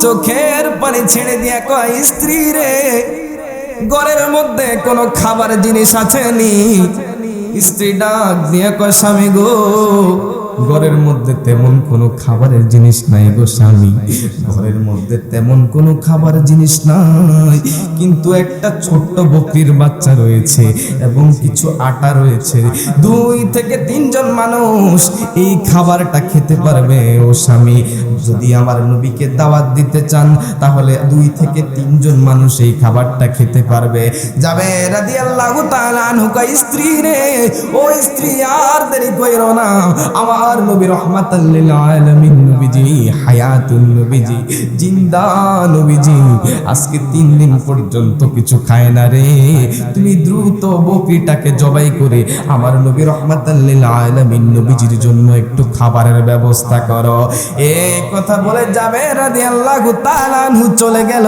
চোখের পানি ছেড়ে দিয়া কয়, স্ত্রী রে, ঘরের মধ্যে কোনো খাবার জিনিস আছে নি? স্ত্রী ডাক দিয়া কয়, স্বামী গো, ঘরের মধ্যে তেমন কোনো খাবারের জিনিস নাই গো স্বামী, ঘরের মধ্যে তেমন কোনো খাবার জিনিস নাই, কিন্তু একটা ছোট্ট বকরির বাচ্চা রয়েছে এবং কিছু আটা রয়েছে। 2 থেকে 3 জন মানুষ এই খাবারটা খেতে পারবে ও স্বামী। যদি আমার নবীকে দাওয়াত দিতে চান তাহলে 2 থেকে 3 জন মানুষ এই খাবারটা খেতে পারবে। জাবের রাদিয়াল্লাহু তাআলা আনহু কয়, স্ত্রী রে, ও স্ত্রী, আর দেরি কইরো না, আমার নবী রহমাতাল লিল আলামিন নবীজি, হায়াতুন নবীজি, জিন্দা নবীজি আজকে 3 দিন পর্যন্ত কিছু খায় না রে, তুমি দ্রুত বকরিটাকে জবাই করে আমার নবী রহমাতাল লিল আলামিন নবীজির জন্য একটু খাবারের ব্যবস্থা করো। এই কথা বলে জাবের রাদিয়াল্লাহু তাআলা আনহু চলে গেল।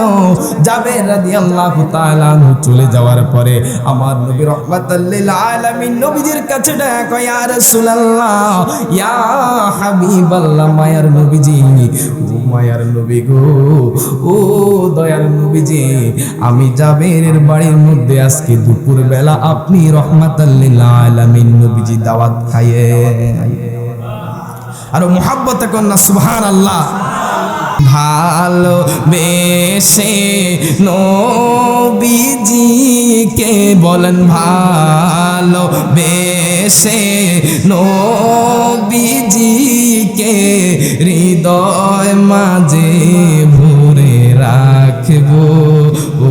জাবের রাদিয়াল্লাহু তাআলা আনহু চলে যাওয়ার পরে আমার নবী রহমাতাল লিল আলামিন নবীজির কাছে ডাক, ইয়া রাসূলুল্লাহ, ইয়া হাবিবাল্লাহ, মায়ার নবীজি, ও মায়ার নবী গো, ও দয়ার নবীজি, আমি জাবেরের বাড়ির মধ্যে আজকে দুপুর বেলা আপনি রহমাতাল লিল আলামিন নবীজি দাওয়াত খাইয়ে। আর মুহাব্বতে কন্যা সুবহানাল্লাহ। ভালোবেসে নবীজিকে বলেন, ভালোবেসে নবীজিকে হৃদয় মাঝে ভরে রাখবো, ও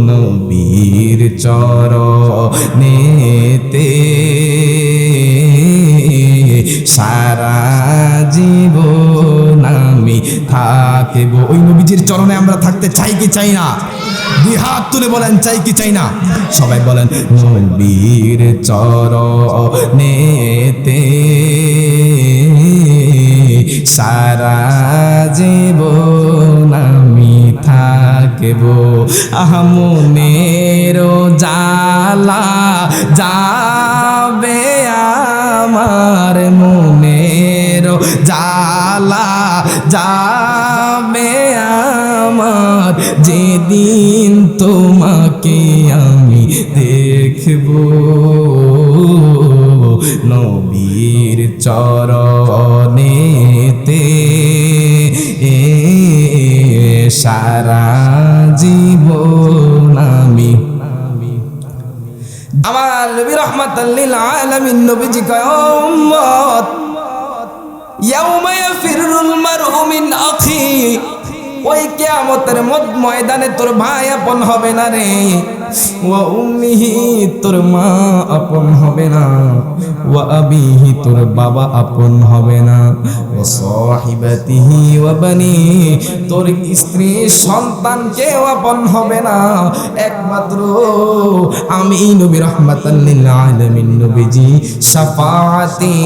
নবীর চরণেতে সারা জীবন আমি থাকব। ওই নবীজির চরণে আমরা থাকতে চাই কি চাই না? 2 হাত তুলে বলেন, চাই কি চাই না? সবাই বলেন, নবীর চরণেতে সারা জীবন আমি থাকব। মনের জালা যাবে আমার, মনের জালা যাবে আমার, যেদিন তোমাকে আমি দেখব, নবীর চরণেতে সারা জীবন আমি। আমার নবী রহমাতাল লিল আলামিন নবীজি কয়, ও উম্মত, ইয়াউমা ইয়াফিরুল মারউ মিন আখি, ওই কিয়ামতের ময়দানে তোর ভাই আপন হবে না রে, ওয়া উম্মিহি, তোর মা আপন হবে না, ওয়া আবিহি, তোর বাবা আপন হবে না, ওয়া সাহিবাতিহি ওয়া বানি, তোর স্ত্রী সন্তান কেউ আপন হবে না, একমাত্র আমি নবী রহমাতাল লিল আলামিন নবীজি শাফাআতি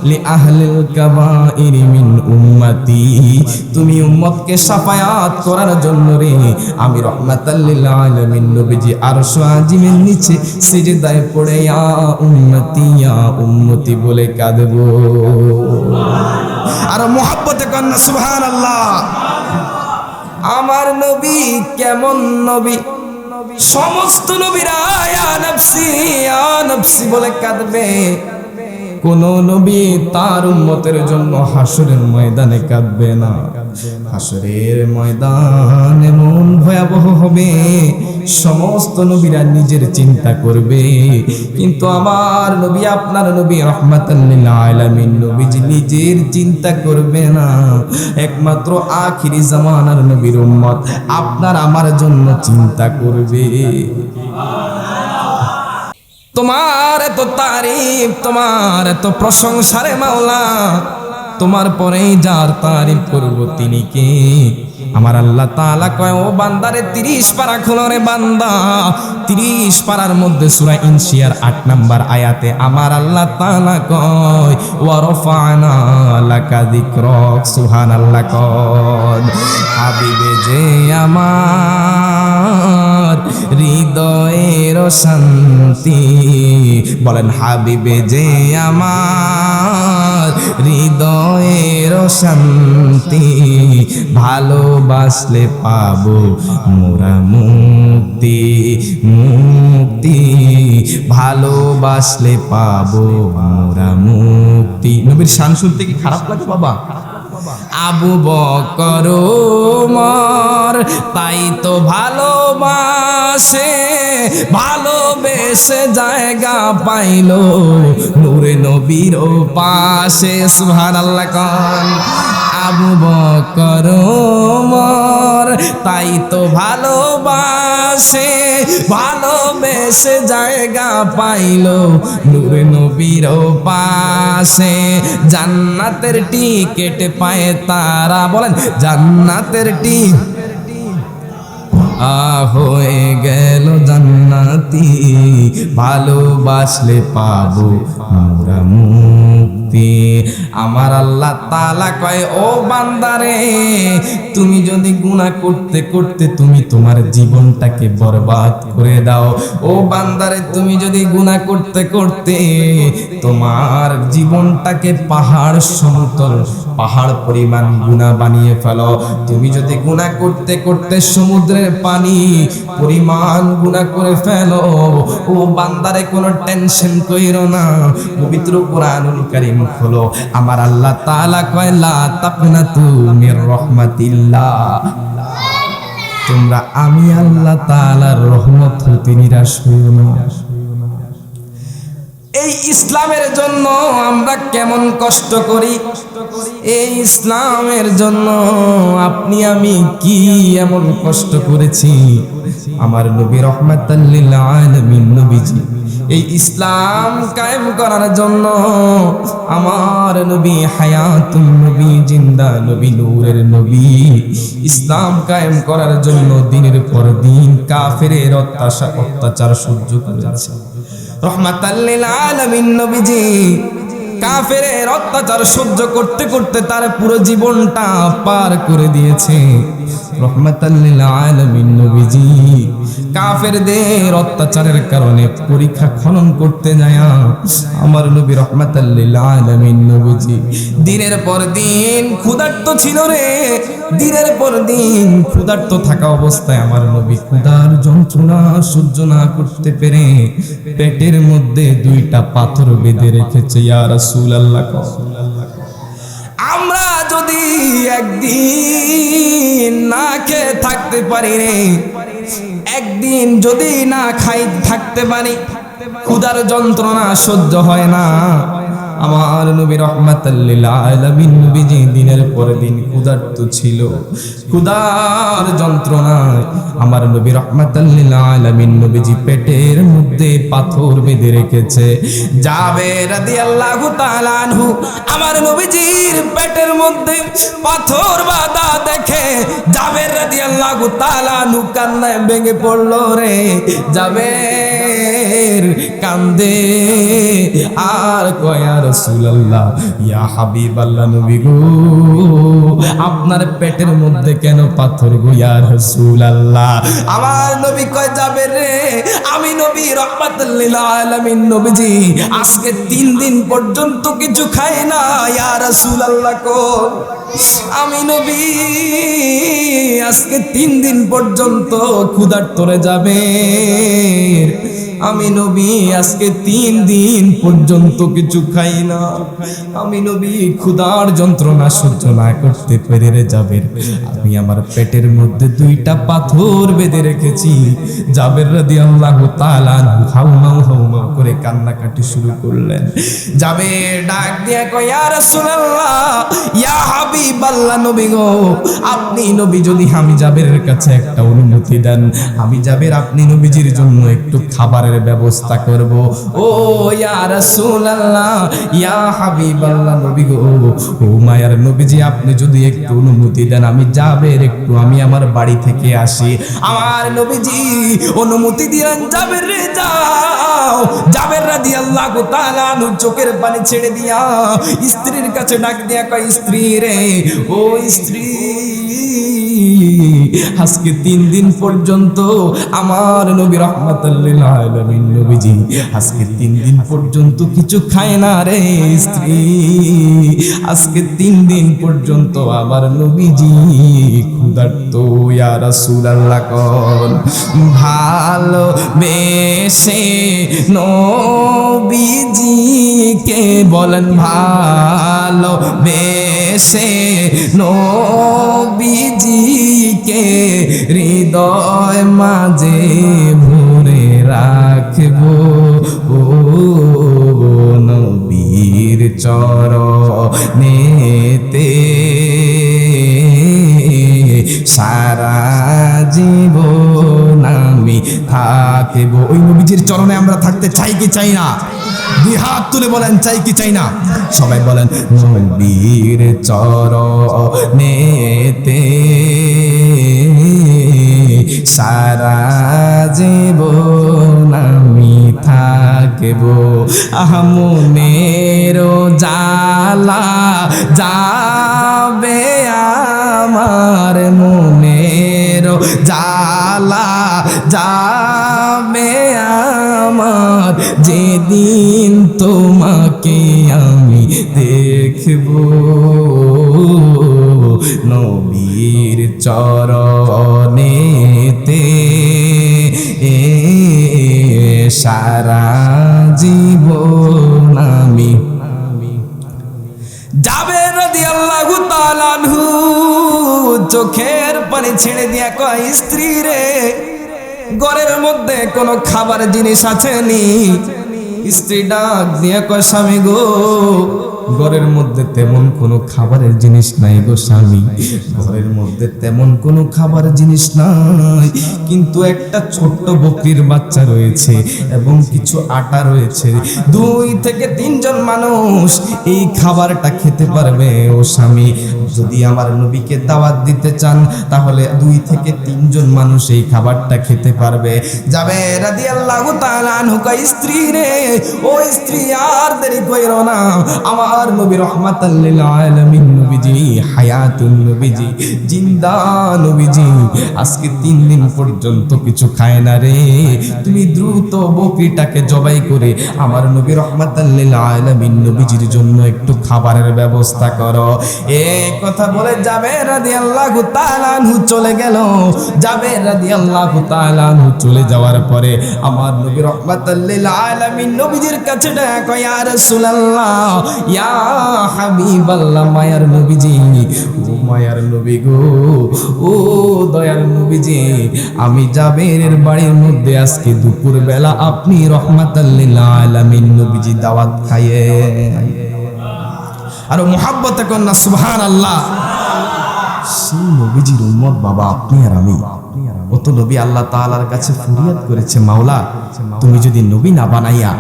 লি আহলিল কাবাইর মিন উম্মতি, তুমি উম্মতকে শাফায়াত করার জন্য রে আমি রহমাতাল লিল আলামিন নবীজি আরশ আজিমের নিচে সিজদায় পড়ে ইয়া উম্মতি বলে কাঁদবো। আর মুহাব্বতে কন্যা সুবহানাল্লাহ। আমার নবী কেমন নবী? সমস্ত নবীরা ইয়া নফসি বলে কাঁদবে, কোন নবী তার উম্মতের জন্য হাসরের ময়দানে কাঁদবে না। হাসরের ময়দান এমন ভয়াবহ হবে, সমস্ত নবীরা নিজের চিন্তা করবে, কিন্তু আমার নবী, আপনার নবী রহমাতাল লিল আলামিন নবীজি নিজের চিন্তা করবে না, একমাত্র আখিরি জামানার নবীর উম্মত আপনার আমার জন্য চিন্তা করবে। তোমার এত তারিফ, তোমার এত প্রশংসা রে মাওলা, তোমার পরেই যার তারিফ করব তিনি কে? আমার আল্লাহ তাআলা কয়, ও বান্দারে 30 পারা খোলো রে বান্দা। 30 পারার মধ্যে সূরা ইনশিয়ার 8 নম্বর আয়াতে আমার আল্লাহ তাআলা কয়, ওয়া রাফা'না লাকা যিকরাক, সুবহানাল্লাহ। কয় হাবিবে যে আমার হৃদয়ের শান্তি, বলেন হাবিবে যে আমার হৃদয়ের শান্তি, ভালোবাসলে পাবো মোরা মুক্তি, মুক্তি ভালোবাসলে পাবো মোরা মুক্তি। নবীর শান শুনতে কি খারাপ লাগে বাবা? আবু বকর ওমর তাই তো ভালোবাসে, ভালোবেসে জায়গা পাইলো নূরে নবীর পাশে। সুবহানাল্লাহ কান। আবু বকর ওমর তাই তো ভালোবাসে, ভালোবেসে জায়গা পাইলো নূরে নবীর পাশে। জান্নাতের টিকেট পায় তারা, বলেন জান্নাতের হয়ে গেল জান্নাতি, ভালোবাসলে পাবো আমরা মুক্তি। আমার আল্লাহ তাআলা কয়, ও বান্দারে তুমি যদি গুনাহ করতে করতে তুমি তোমার জীবনটাকে বরবাদ করে দাও, ও বান্দারে তুমি যদি গুনাহ করতে করতে তোমার জীবনটাকে পাহাড় সমতল, পাহাড় পরিমাণ গুনাহ বানিয়ে ফেলো, তুমি যদি গুনাহ করতে করতে সমুদ্রের পানি পরিমাণ গুনাহ করে ফেলো, ও বান্দারে কোনো টেনশন কইরো না, পবিত্র কোরআনুল কারীম খোলো। আমার আল্লাহ তাআলা কয়, লা তাকনাতু মির রাহমাতিল্লাহ, তোমরা আমি আল্লাহ তাআলার রহমত হতে নিরাশ হইও না। এই ইসলামের জন্য আমরা কেমন কষ্ট করি, এই ইসলামের জন্য আপনি আমি কি এমন কষ্ট করেছি। আমার নবী রাহমাতাল লিল আলামিন নবীজি এই ইসলাম কায়েম করার জন্য, আমার নবী হায়াতুন নবী, জিন্দা নবী, নূরের নবী, ইসলাম কায়েম করার জন্য দিনের পর দিন কাফেরের অত্যাচার সহ্য করেছে। রহমাতাল লিল আলামিন নবীজি কাফেরের অত্যাচার সহ্য করতে করতে তার পুরো জীবনটা পার করে দিয়েছে। রহমাতাল লিল আলামিন নবীজি কাফেরদের অত্যাচারের কারণে পরীক্ষা খনন করতে যায় আমার নবী রহমাতাল লিল আলামিন নবীজি দিনের পর দিন ক্ষুধার্ত ছিল রে, দিনের পর দিন ক্ষুধার্ত থাকা অবস্থায় আমার নবী ক্ষুধার যন্ত্রণা সহ্য না করতে পেরে পেটের মধ্যে দুইটা পাথর বেঁধে রেখেছে। ইয়া রাসূলুল্লাহ, আমরা যদি একদিন না খেয়ে থাকতে পারি রে, একদিন যদি না খাই থাকতে পারি, ক্ষুধার যন্ত্রণা সহ্য হয় না। আমার নবী রহমাতাল লিল আলামিন নবীজি দিনের পর দিন ক্ষুধার্ত ছিল, ক্ষুধার যন্ত্রণায় আমার নবী রহমাতাল লিল আলামিন নবীজি পেটের মধ্যে পাথর বেঁধে রেখেছে। জাবের রাদিয়াল্লাহু তাআলা আনহু আমার নবীজির পেটের মধ্যে পাথর বাঁধা দেখে জাবের রাদিয়াল্লাহু তাআলা আনহু কান্নায় ভেঙে পড়লো রে। জাবের কান্দে আর কয়, ইয়া রাসূলুল্লাহ, ইয়া হাবিবাল্লাহ, নবী গো আপনার পেটের মধ্যে কেন পাথর গো ইয়া রাসূলুল্লাহ। আমার নবী কয়, যাবে রে আমি নবী রহমাতুল লিল আলামিন নবীজি আজকে 3 দিন পর্যন্ত কিছু খাই না ইয়া রাসূলুল্লাহ কো, আমি নবী আজকে 3 দিন পর্যন্ত ক্ষুধার্ত রে যাবে, আমি নবী আজকে 3 দিন পর্যন্ত কিছু খাই না, আমি নবী ক্ষুধার যন্ত্রণা সহ্য না করতে পেরে রে জাবের আমি আমার পেটের মধ্যে 2টা পাথর বেঁধে রেখেছি। জাবের রাদিয়াল্লাহু তাআলা হাউমাউ হাউমাউ করে কান্নাকাটি শুরু করলেন। জাবের ডাক দিয়ে কয়, ইয়া রাসূলুল্লাহ, ইয়া হাবিবাল্লাহ, নবী গো আপনি নবী যদি আমি জাবেরের কাছে একটা অনুমতি দেন, আমি জাবের আপনি নবীজির জন্য একটু খাবারের ব্যবস্থা করব। ও ইয়া রাসূলুল্লাহ, ইয়া হাবিবাল্লাহ, নবী গো ও মায়ার নবীজি আপনি যদি একটু অনুমতি দেন, আমি জাবের একটু আমি আমার বাড়ি থেকে আসি। আমার নবীজি অনুমতি দিলেন, জাবের রে যাও। জাবের রাদিয়াল্লাহু তাআলা চোখের পানি ছেড়ে দিয়া স্ত্রীর কাছে ডাক দিয়া কয়, স্ত্রী রে, ও স্ত্রী আজকে 3 দিন পর্যন্ত আমার নবী রাহমাতাল লিল আলামিন নবীজি আজকে 3 দিন পর্যন্ত কিছু খায় না রে স্ত্রী। আজকে 3 দিন পর্যন্ত আমার নবীজি ক্ষুধার্ত। ইয়া রাসূলুল্লাহ কোন ভালো বেশে নবীজিকে বলেন ভালো বেশে নবীজিকে হৃদয় মাঝে ভরে রাখবো ও নবীর চরণেতে সারা জীবন আমি থাকবো। ওই নবীজির চরণে আমরা থাকতে চাই কি চাই না? দুই হাত তুলে বলেন চাই কি চাই না? সবাই বলেন নবীর চরণেতে সারা জীবন আমি থাকবো। মনের জালা যাবে আমার মনের জালা যাবে আমার যেদিন তোমাকে আমি দেখবো নবীর চরণেতে সারা জীবন আমি। জাবের রাদিয়াল্লাহু তাআলা আনহু চোখের পানি ছেড়ে দিয়া কয় স্ত্রী রে ঘরের মধ্যে কোনো খাবার জিনিস আছে নি? স্ত্রী ডাক দিয়া কয় স্বামী গো ঘরের মধ্যে তেমন কোনো খাবারের জিনিস নাই গো স্বামী, ঘরের মধ্যে তেমন কোনো খাবার জিনিস নাই, কিন্তু একটা ছোট্ট বকরির বাচ্চা রয়েছে এবং কিছু আটা রয়েছে। 2 থেকে 3 জন মানুষ এই খাবারটা খেতে পারবে ও স্বামী। যদি আমার নবীকে দাওয়াত দিতে চান তাহলে 2 থেকে 3 জন মানুষ এই খাবারটা খেতে পারবে। জাবের রাদিয়াল্লাহু তাআলা আনহু কয় স্ত্রী রে ও স্ত্রী আর দেরি কইরো না, আমার নবী রাহমাতাল লিল আলামিন নবীজি হায়াতুন নবীজি জিন্দা নবীজি আজকে 3 দিন পর্যন্ত কিছু খায় না রে, তুমি দ্রুত বকরিটাকে জবাই করে আমার নবী রাহমাতাল লিল আলামিন নবীজির জন্য একটু খাবারের ব্যবস্থা করো। এই কথা বলে জাবের রাদিয়াল্লাহু তাআলা আনহু চলে গেল। জাবের রাদিয়াল্লাহু তাআলা আনহু চলে যাওয়ার পরে আমার নবী রাহমাতাল লিল আলামিন নবীজির কাছে ডাকা ইয়া রাসূলুল্লাহ ইয়া হাবিবাল্লাহ মায়ার নবীজি ও মায়ার নবী গো ও দয়ার নবীজি আমি জাবেরের বাড়ির মধ্যে আজকে দুপুর বেলা আপনি রাহমাতাল লিল আলামিন নবীজি দাওয়াত খাইয়ে আর মুহাব্বত করেন না সুবহানাল্লাহ। সেই নবীজির উম্মত বাবা আপনি আর আমি, কত নবী আল্লাহ তাআলার কাছে ফরিয়াদ করেছে মাওলা তুমি যদি নবী না বানাইয়া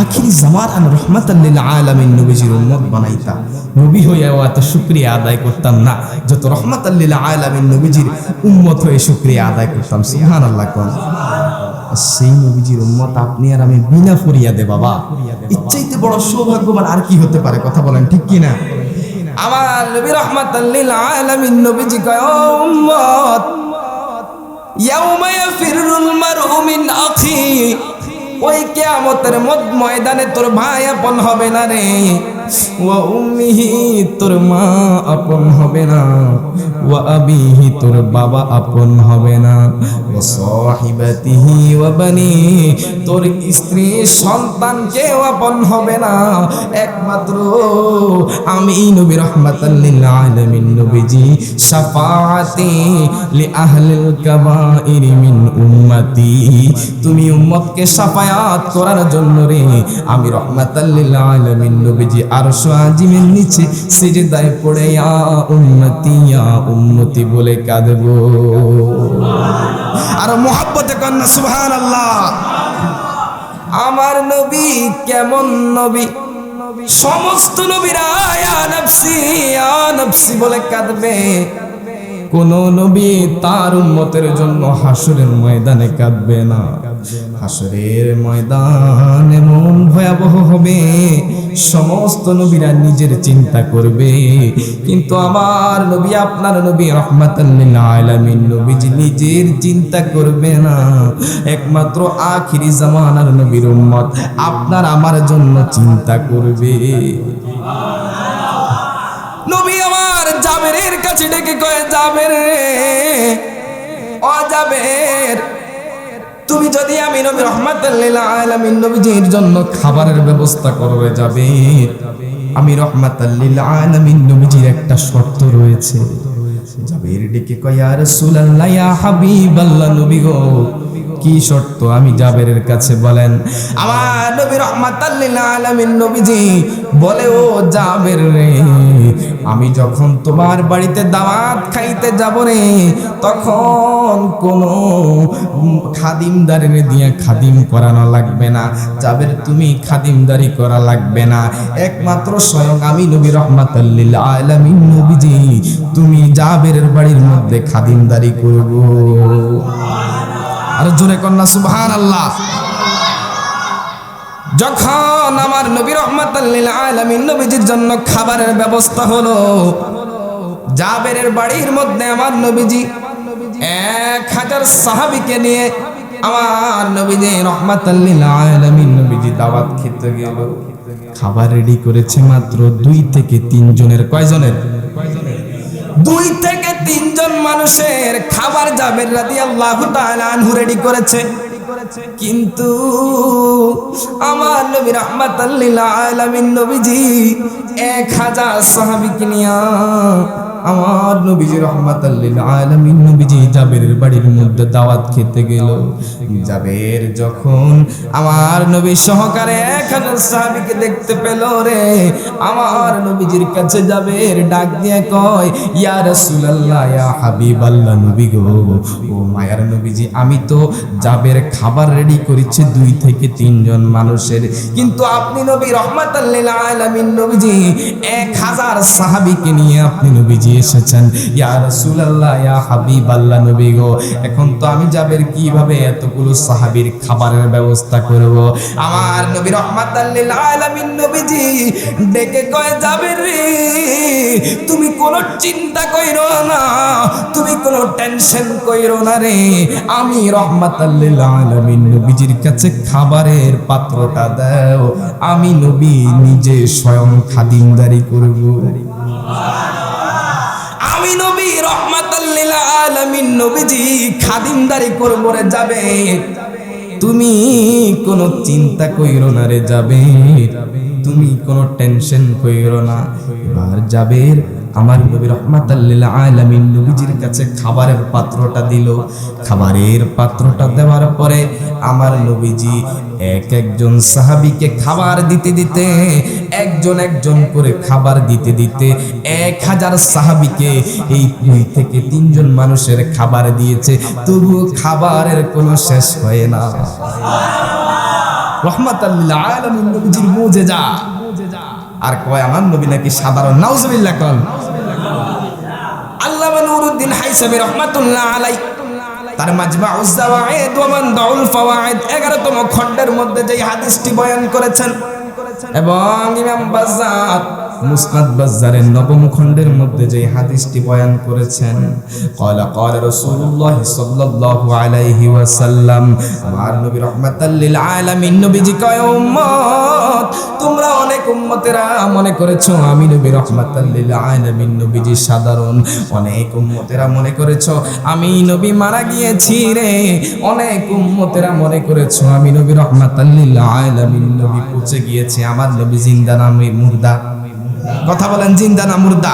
আখিরি জামান রাহমাতাল লিল আলামিন নবীজির উম্মত বানাইতা, নবী হইয়াও এত শুকরিয়া আদায় করতাম না যত রাহমাতাল লিল আলামিন নবীজির উম্মত হয়ে শুকরিয়া আদায় করতাম। সুবহানাল্লাহ কোন সেই নবীজির উম্মত আপনি আর আমি বিনা ফরিয়াদে বাবা, ইচ্ছাইতে বড় সৌভাগ্যবান আর কি হতে পারে? কথা বলেন ঠিক কি না? আমার নবী রাহমাতাল লিল আলামিন নবীজি কয় ও উম্মত ইয়াউমা ইয়াফিরুল মারউ মিন আখি, ওই কিয়ামতের ময়দানে তোর ভাই আপন হবে না রে, ওয়া উম্মিহি তোর মা আপন হবে না, ওয়া আবিহি তোর বাবা আপন হবে না, ওয়া সাহিবাতিহি ওয়া বানি তোর স্ত্রী সন্তান কেউ আপন হবে না, একমাত্র আমি নবী রাহমাতাল লিল আলামিন নবীজি শাফাআতি লি আহলিল কাবাইর মিন উম্মতি, তুমি উম্মতকে শাফায়াত করার জন্য রে আমি রাহমাতাল লিল আলামিন নবীজি আরশ আজিমের নিচে সিজদায় পড়ে ইয়া উম্মতি বলে কাঁদবো। আর মুহাব্বতে কন্না সুবহানাল্লাহ। আমার নবী কেমন নবী? সমস্ত নবীরা ইয়া নফসি বলে কাঁদবে, কোন নবী তার উম্মতের জন্য হাসরের ময়দানে কাঁদবে না। হাসরের ময়দান এমন ভয়াবহ হবে, সমস্ত নবীরা নিজের চিন্তা করবে, কিন্তু আমার নবী, আপনার নবী রাহমাতাল লিল আলামিন নবীজি নিজের চিন্তা করবে না। একমাত্র আখিরি জামানার নবীর উম্মত আপনার আমার জন্য চিন্তা করবে। নবী আমার জাবেরের কাছে ডেকে কয়, জাবের রে, ও জাবের, তুমি যদি আমি নবী রাহমাতাল লিল আলামিন নবীজির জন্য খাবারের ব্যবস্থা করবে জাবের, আমি রাহমাতাল লিল আলামিন নবীজির একটা শর্ত রয়েছে। জাবের ডেকে কয়, ইয়া রাসূলুল্লাহ, ইয়া হাবিবাল্লাহ, নবী গো, কি শর্ত? আমি জাবেরের কাছে বলেন। আমার নবী রাহমাতাল লিল আলামিন নবীজি বলে, ও জাবের রে, আমি যখন তোমার বাড়িতে দাওয়াত খাইতে যাব রে, তখন কোনো খাদিমদারি দিয়ে খাদিম করানো লাগবে না। জাবের, তুমি খাদিমদারি করা লাগবে না, একমাত্র স্বয়ং আমি নবী রাহমাতাল লিল আলামিন নবীজি তুমি জাবেরের বাড়ির মধ্যে খাদিমদারি করব। আর জোরে কন্যা সুবহানাল্লাহ। যখন আমার নবী রাহমাতাল লিল আলামিন নবীজির জন্য খাবারের ব্যবস্থা হলো, জাবেরের বাড়ির মধ্যে আমার নবীজি 1000 সাহাবীকে নিয়ে আমার নবীজি রাহমাতাল লিল আলামিন নবীজি দাওয়াত খেতে গেল। খাবার রেডি করেছে মাত্র 2 থেকে 3 জনের। কয়জনের? 2 থেকে 3 জন মানুষের খাবার জাবের রাদিয়াল্লাহু তাআলা আনহু রেডি করেছে। কিন্তু আমার নবী রাহমাতাল লিল আলামিন নবীজি 1000 সাহাবীকে নিয়ে আমার নবীজি রাহমাতাল লিল আলামিন নবীজি জাবেরের বাড়ির মধ্যে দাওয়াত খেতে গেল। জাবের যখন আমার নবী সহকারে 1000 সাহাবীকে দেখতে পেল রে, আমার নবীজির কাছে জাবের ডাক দিয়ে কয়, ইয়া রাসূলুল্লাহ, ইয়া হাবিবাল্লাহ, নবী গো, ও মায়ার নবীজি, আমি তো জাবের খাবার রেডি করেছি 2 থেকে 3 জন মানুষের, কিন্তু আপনি নবী রাহমাতাল লিল আলামিন নবীজি 1000 সাহাবীকে নিয়ে আপনি নবীজি এসেছেন। ইয়া রাসূলুল্লাহ, ইয়া হাবিবাল্লাহ, নবী গো, এখন তো আমি জাবের কিভাবে এতগুলো সাহাবীর খাবারের ব্যবস্থা করব? আমার নবী রাহমাতাল লিল আলামিন নবীজি ডেকে কয়, জাবের রে, তুমি কোনো চিন্তা কইরো না, তুমি কোনো টেনশন কইরো না রে, আমি রাহমাতাল লিল আলামিন নবীজির কাছে খাবারের পাত্রটা দাও, আমি নবী নিজে স্বয়ং খাদিমদারি করব। আমি নবী রাহমাতাল লিল আলামিন নবীজি খাদিমদারি করব রে জাবের, তুমি কোনো চিন্তা কইরো না রে জাবের, তুমি কোনো টেনশন কইরো না। এবার জাবের আমার নবী রাহমাতাল লিল আলামিন নবীজির কাছে খাবারের পাত্রটা দিল। খাবারের পাত্রটা দেওয়ার পরে আমার নবীজি একজন সাহাবীকে খাবার দিতে দিতে, একজন করে খাবার দিতে দিতে 1000 সাহাবীকে এই 2 থেকে 3 জন মানুষের খাবার দিয়েছে, তবু খাবারের কোনো শেষ হয় না। রাহমাতাল লিল আলামিন নবীজির মুজিজা। আর কয় আমার নবী নাকি সাধারণ, নাউজুবিল্লাহ কোন। আল্লামা নুরউদ্দিন হাইসাবী রাহমাতুল্লাহ আলাইহি তার মাজমাউজ যাওয়ায়েদ ওয়া মানদাউল ফাওয়ায়েদ 11তম খণ্ডের মধ্যে যে হাদিসটি বয়ান করেছেন, এবং ইমাম বাজ্জার মুসনাদ বাজ্জারের 9ম খণ্ডের মধ্যে যে হাদিসটি বয়ান করেছেন, ক্বালা ক্বালা রাসূলুল্লাহ সাল্লাল্লাহু আলাইহি ওয়াসাল্লাম, আমার নবী রাহমাতাল লিল আলামিন নবীজি কয়, উম্মত, তোমরা অনেক উম্মতেরা মনে করেছো আমি নবী রাহমাতাল লিল আলামিন নবীজি সাধারণ, অনেক উম্মতেরা মনে করেছো আমি নবী মারা গিয়েছি রে, অনেক উম্মতেরা মনে করেছো আমি নবী রাহমাতাল লিল আলামিন নবী পচে গিয়েছে, আমার নবী জিন্দা না মুর্দা? কথা বলেন, জিন্দা না মুর্দা?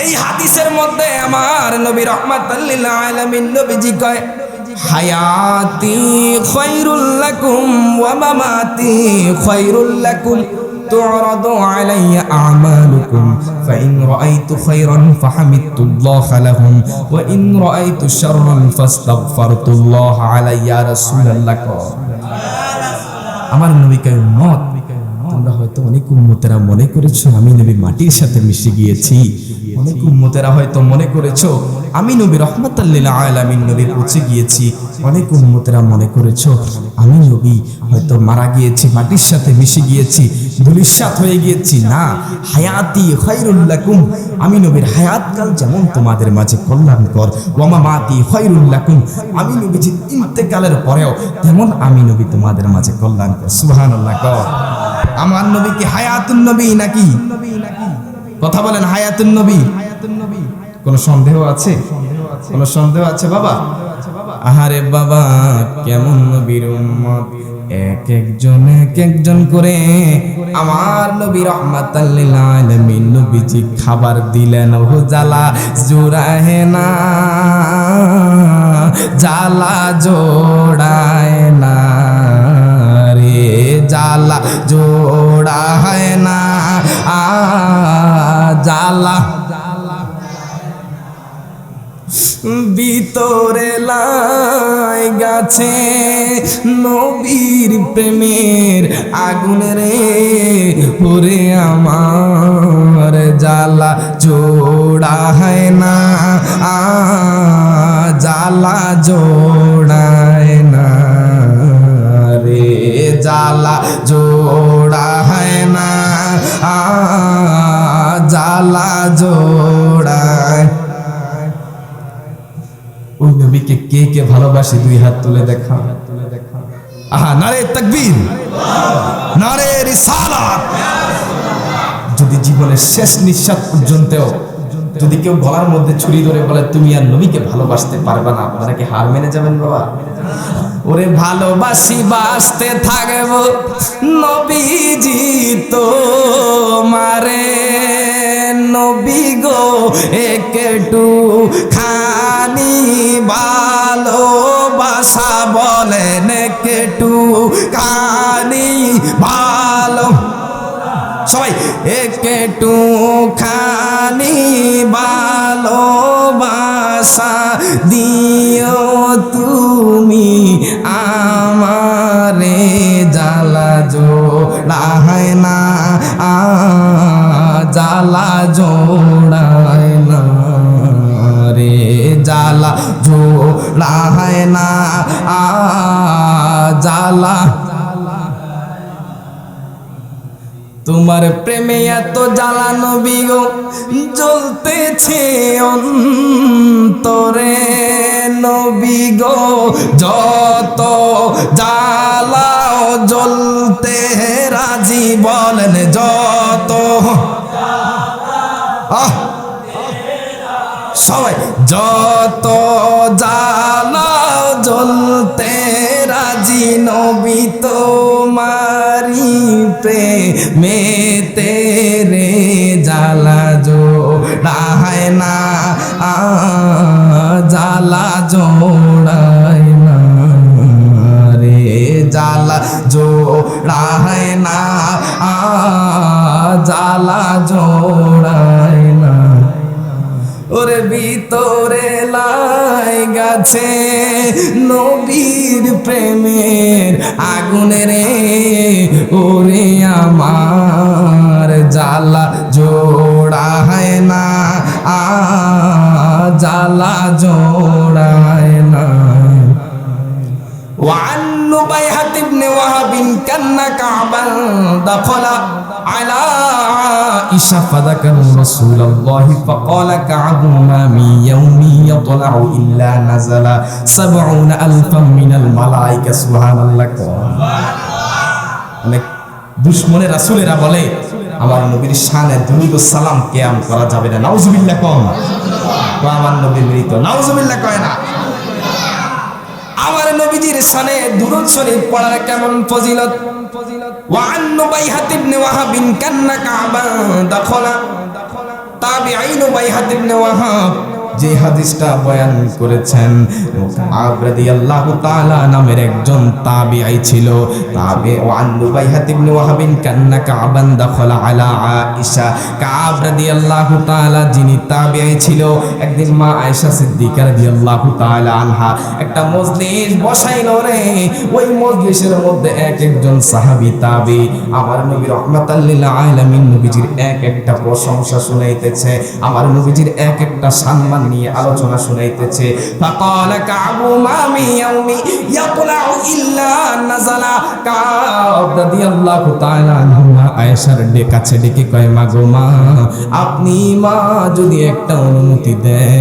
এই হাদিসের মধ্যে আমার নবী রাহমাতাল লিল আলামিন নবীজি কয়, হায়াতি খায়রুল লাকুম ওয়া মামাতি খায়রুল লাকুম তু'রাদু আলাইয়া আমালুকুম ফাইন রাআইতু খায়রান ফাহামিদতুল্লাহ লাহুম ওয়া ইন রাআইতু শাররান ফাস্তাগফারতুল্লাহ আলাইয়া। রাসূলুল্লাহ আমার নবী কয়, উম্মত, তোমরা হয়তো অনেক উম্মতেরা মনে করেছো আমি নবী মাটির সাথে মিশে গিয়েছি, অনেক উম্মতেরা হয়তো মনে করেছো আমি নবী রাহমাতাল লিল আলামিন নবী পচে গিয়েছি, অনেক উম্মতেরা মনে করেছো আমি নবী হয়তো মারা গিয়েছি, মাটির সাথে মিশে গিয়েছি, ধূলিসাৎ হয়ে গিয়েছি। না, হায়াতি খায়রুল লাকুম, আমি নবীর হায়াতকাল যেমন তোমাদের মাঝে কল্যাণকর, ওয়া মামাতি খায়রুল লাকুম, আমি নবীজির ইন্তেকালের পরেও তেমন আমি নবী তোমাদের মাঝে কল্যাণকর। সুবহানাল্লাহ। আমার নবী কি হায়াতুন নবী নাকি? কথা বলেন, হায়াতুন নবী। কোনো সন্দেহ আছে? কোনো সন্দেহ আছে বাবা? আহারে বাবা, কেমন নবীর উম্মত, এক একজন করে আমার নবী রাহমাতাল লিল আলামিন নবীজি খাবার দিলেন। ও জ্বালা জোড়ায় না, জ্বালা জোড়ায় না রে, জ্বালা জোড়ায় না, জ্বালা ভিতরে লাই গাছে নবীর প্রেমের আগুন রে, ওরে আমার জ্বালা জোড়ায় না, জ্বালা জোড়ায় না রে, জ্বালা জোড়ায় না, জ্বালা জোড়ায়। ওই নবীকে কে কে ভালোবাসে দুই হাত তুলে দেখা। আহা, নারে তাকবীর, নারে রিসালাত। যদি জীবনের শেষ নিঃশ্বাস পর্যন্ত যদি কেউ গলার মধ্যে ছুরি ধরে বলে তুমি আর নবীকে ভালোবাসতে পারবে না, আপনারা কি হার মেনে যাবেন বাবা? ওরে ভালোবাসি বাসতে থাকব নবীজি তোমারে, নবী গো একটু খানি ভালোবাসা বলেন, একটু খানি ভালো, সবাই একটু খানি ভালোবাসা দিও তুমি আমারে, জ্বালা জোড়ায় না, জ্বালা জোড়ায় না রে, জ্বালা জোড়ায় না, জ্বালা। তোমার প্রেমে এত জ্বালা নবী গো জ্বলতেছে অন্তরে, নবী গো যত জ্বালাও জ্বলতে রাজি বলেন, যত সবাই যত জ্বালাও জ্বলতে রাজি, নবী তোমারি প্রেমেতে রে, জ্বালা জোড়ায় না, জ্বালা জোড়ায় না রে, জ্বালা জোড়ায় না, জ্বালা জোড়ায় না। ওরে ভিতরে লাই গাছে নবীর প্রেমের আগুন রে, ওরে আমার জ্বালা জোড়ায় না, জ্বালা জোড়ায় না। وعن نبيهة بن وهب كان كعبا دخل على عائشة فذكر رسول الله فقال كعب ما من يوم يطلع إلا نزل 70,000 من الملائكة سبحان الله। অনেক দুশ্মনের রাসূলেরা বলে আমার নবীর শানে দুরূদ ও সালাম কিয়াম করা যাবে না, নাউজুবিল্লাহ কম, তো আমার নবী মৃত, নাউজুবিল্লাহ কয় না। আমার নবীজির শানে দুরূদ শরীফ পড়ার কেমন ফজিলত। ওয়ান নুবাইহাত ইবনে ওয়াহাব কান্না কাবা দাখালা, তাবিঈন নুবাইহাত ইবনে ওয়াহাব যে হাদিসটা বয়ান করেছেন, কাব রাদিয়াল্লাহু তাআলা নামের একজন তাবিঈ ছিল। ওয়ান নুবাইহাত ইবনে ওয়াহাব কান্না কাবান দাখালা আলা আয়েশা, কাব রাদিয়াল্লাহু তাআলা যিনি তাবিঈ ছিল, একদিন মা আয়েশা সিদ্দিকা রাদিয়াল্লাহু তাআলা আনহা একটা মজলিস বসাইল রে, ওই মজলিসের মধ্যে এক একজন সাহাবী তাবি আমার নবী রাহমাতাল লিল আলামিন নবীজির এক একটা প্রশংসা শুনাইতেছে, আমার নবীজির এক একটা সম্মান নিয়ে আলোচনা শুনাইতেছে। ফাকালা কাবু মা মি ইয়াউমি ইয়াতলাউ ইল্লা নাযালা। কাব রাদিয়াল্লাহু তাআলা আনহু আয়েশার কাছে ডেকে কয়, মা গো মা, আপনি মা যদি একটা অনুমতি দেন